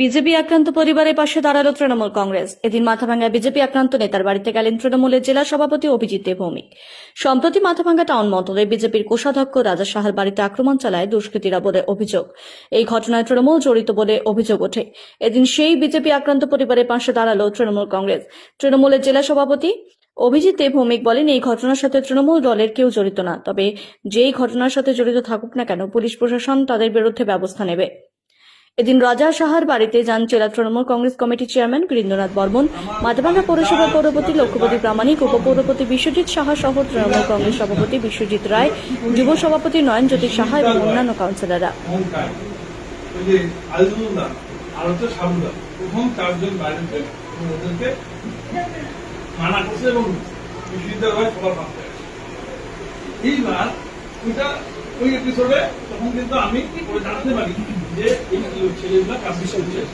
BJP আক্রান্ত পরিবারের পাশে দাঁড়ালো তৃণমূল কংগ্রেস। এদিন মাথাভাঙ্গায় বিজেপি আক্রান্ত নেতার বাড়িতে গেলেন তৃণমূলের জেলা সভাপতি অভিজিৎ দেবভৌমিক। সম্প্রতি মাথাভাঙ্গা টাউন মণ্ডলে বিজেপির কোষাধ্যক্ষ রাজা সাহার বাড়িতে আক্রমণ চালায় দুষ্কৃতীরা বলে অভিযোগ। এই ঘটনায় তৃণমূল জড়িত বলে অভিযোগ ওঠে। এদিন সেই বিজেপি আক্রান্ত পরিবারের পাশে দাঁড়ালো তৃণমূল কংগ্রেস। তৃণমূলের জেলা সভাপতি অভিজিৎ দেবভৌমিক বলেন, এই ঘটনার সাথে তৃণমূল দলের কেউ জড়িত না, তবে যেই ঘটনার সাথে জড়িত থাকুক না কেন পুলিশ প্রশাসন তাদের বিরুদ্ধে ব্যবস্থা নেবে। এদিন রাজা সাহার বাড়িতে যান জেলা তৃণমূল কংগ্রেস কমিটির চেয়ারম্যান বীরেন্দ্রনাথ বর্মন, মাথাভাঙ্গা পৌরসভার পৌরপতি লক্ষ্যপতি প্রামাণিক, উপপৌরপতি বিশ্বজিৎ সাহা সহ তৃণমূল কংগ্রেস সভাপতি বিশ্বজিৎ রায়, যুব সভাপতি নয়নজ্যোতি সাহা এবং অন্যান্য কাউন্সিলররা। ওই এপিসোডে তখন কিন্তু আমি জানতে পারি যে এই ছেলেগুলা কাজ করছে।